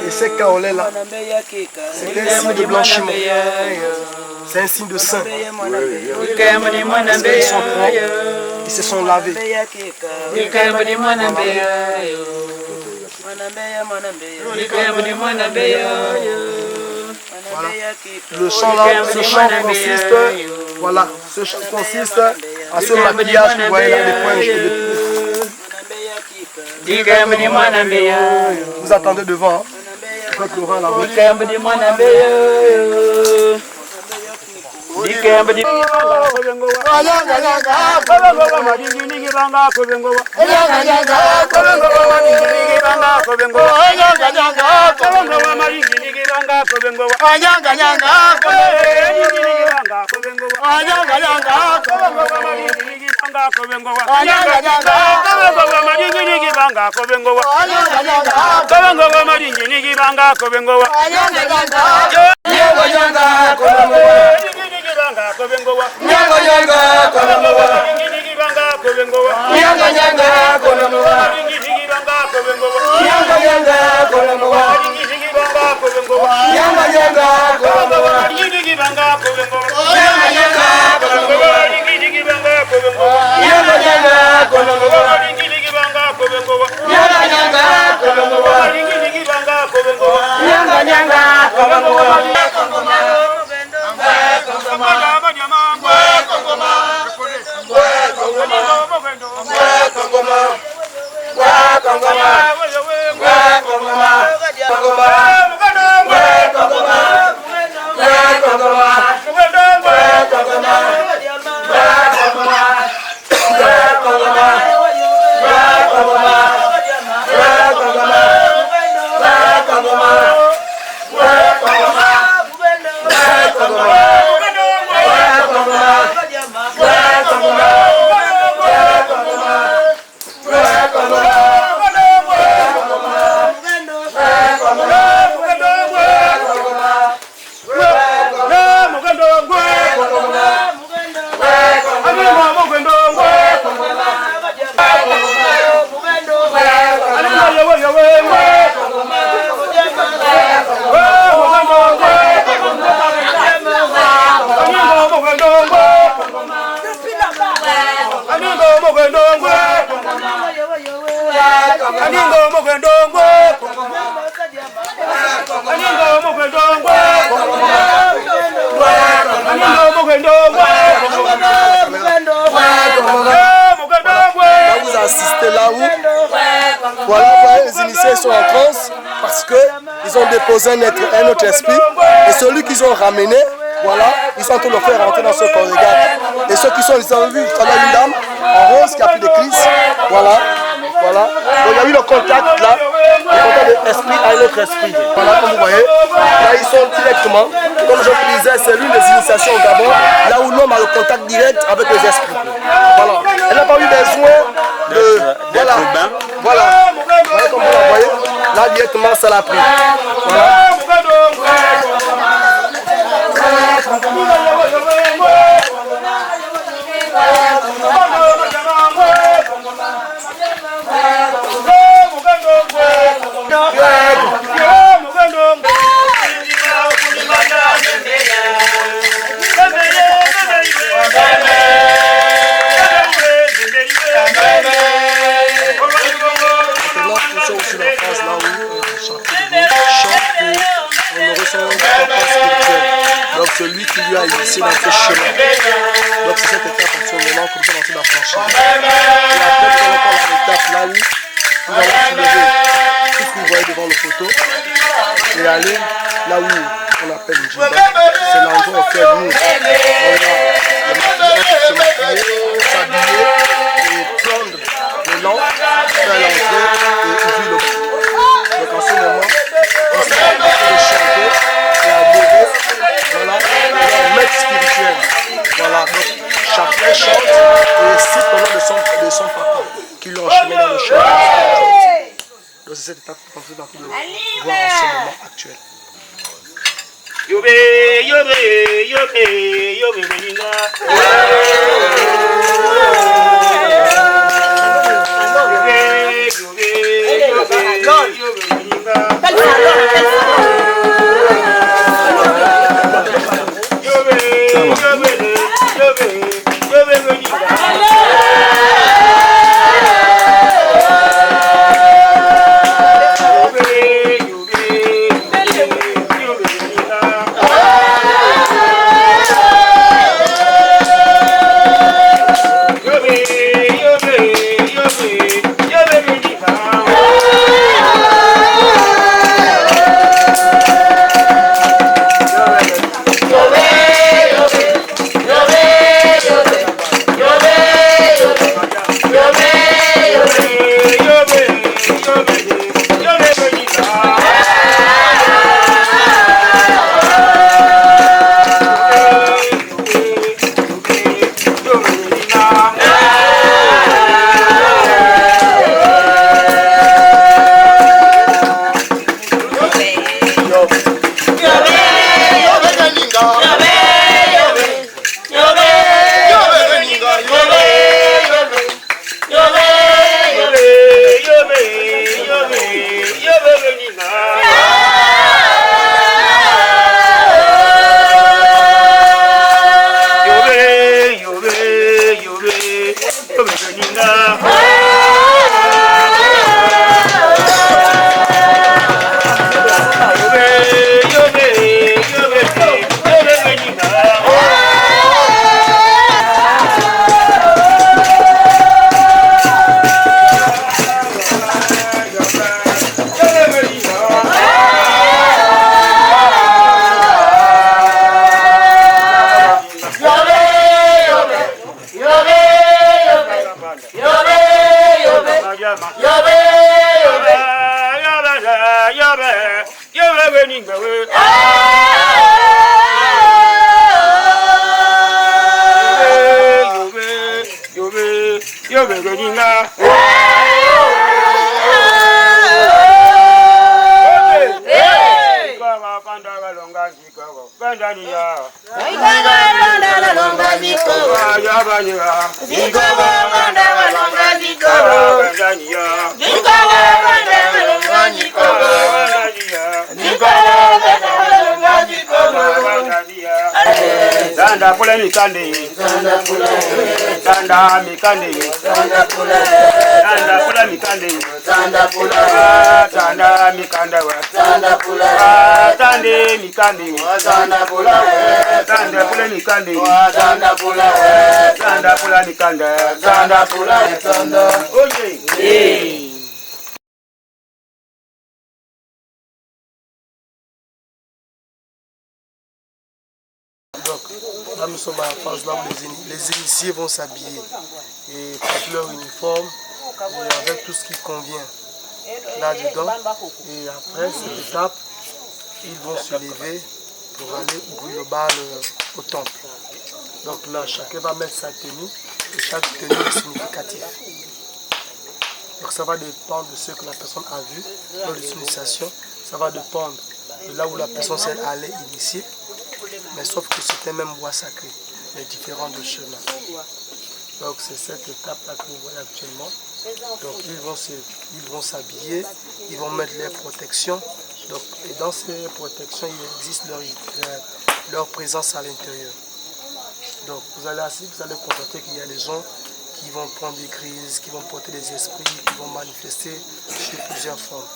Et ces kaolé là, c'est un signe de blanchiment. C'est un signe de saint. Parce qu'ils sont propres, ils se sont lavés. Voilà. Le chant là, ce chant consiste, voilà, ce chant consiste à ce maquillage que vous voyez là, des points et des petits. Vous attendez devant, avec Laurent là-bas. Vous assistez là où voilà, les initiés sont en transe parce qu'ils ont déposé un autre esprit et celui qu'ils ont ramené, voilà, ils sont en train de le faire rentrer dans ce congrégat. Et ceux qui sont, ils ont vu, il y a une dame en rose qui a pris des crises, voilà, voilà. Donc il y a eu le contact là, le contact de l'esprit à un autre esprit. Voilà, comme vous voyez, là ils sont directement, comme je vous disais, c'est l'une des initiations au Gabon, là où l'homme a le contact direct avec les esprits. Voilà, elle n'a pas eu besoin de, voilà, voilà, voilà comme vous le voyez, là directement ça l'a pris. Voilà. Donc celui qui lui a initié dans ce chemin. Donc c'est cette étape actuellement comme ça on va franchir. Et après on va faire l'étape là où nous allons soulever tout ce que vous voyez devant le poteau et aller là où on appelle une jimba. C'est l'endroit où nous on va se maquiller, s'habiller et prendre le nom, faire l'entrée et ouvrir le pot. Donc en ce moment, on s'est en train de chanter et adorer, voilà, leur maître spirituel. Voilà, donc chacun chante et cite le nom de son papa qui l'a enchaîné dans le chemin. Donc c'est cette étape qu'on fait partie de voir en ce moment actuel. Tanda pula mikande, tanda mikande, tanda pula mikande, tanda mikanda wa, tanda tande mikande, tanda pula mikande, tanda pula mikanda, tanda oye. Donc là nous sommes à la phase là où les initiés vont s'habiller et porter leur uniforme et avec tout ce qui convient là-dedans. Et après cette étape, ils vont se lever pour aller ouvrir le bal au temple. Donc là, chacun va mettre sa tenue et chaque tenue est significative. Donc ça va dépendre de ce que la personne a vu dans l'initiation. Ça va dépendre de là où la personne s'est allée initier. Mais sauf que c'était même bois sacré, mais différent de chemin. Donc c'est cette étape-là que vous voyez actuellement. Donc ils vont s'habiller, ils vont mettre les protections. Donc, et dans ces protections, il existe leur présence à l'intérieur. Donc vous allez constater qu'il y a des gens qui vont prendre des crises, qui vont porter des esprits, qui vont manifester sur plusieurs formes.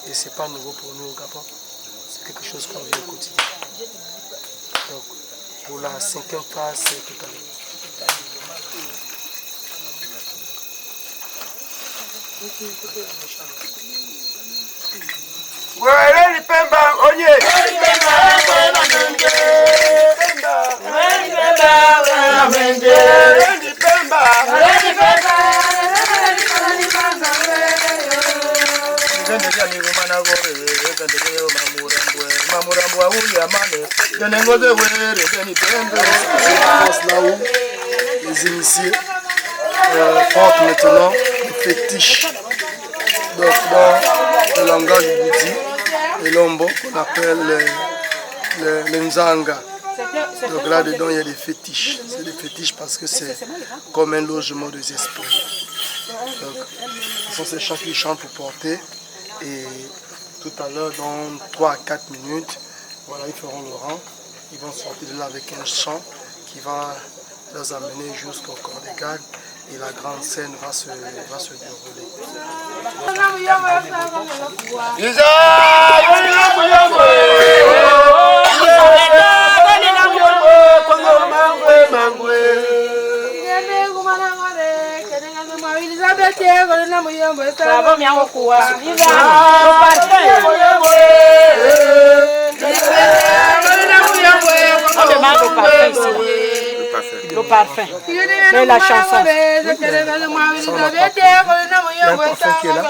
Et ce n'est pas nouveau pour nous au Gabon, c'est quelque chose qu'on vit au quotidien. Donc, pour la 5e phase, c'est tout à l'heure. Là où les initiés portent maintenant les fétiches. Donc dans le langage bouddhique, les lombo qu'on appelle les nzanga. Donc là-dedans il y a des fétiches. C'est des fétiches parce que c'est comme un logement des esprits. Donc ce sont ces chants qu'ils chantent pour porter. Et tout à l'heure, dans 3 à 4 minutes, voilà, ils feront le rang. Ils vont sortir de là avec un chant qui va les amener jusqu'au corps des gardes et la grande scène va se dérouler. Le parfum. Mais la chanson. Il y a un parfum qui est là.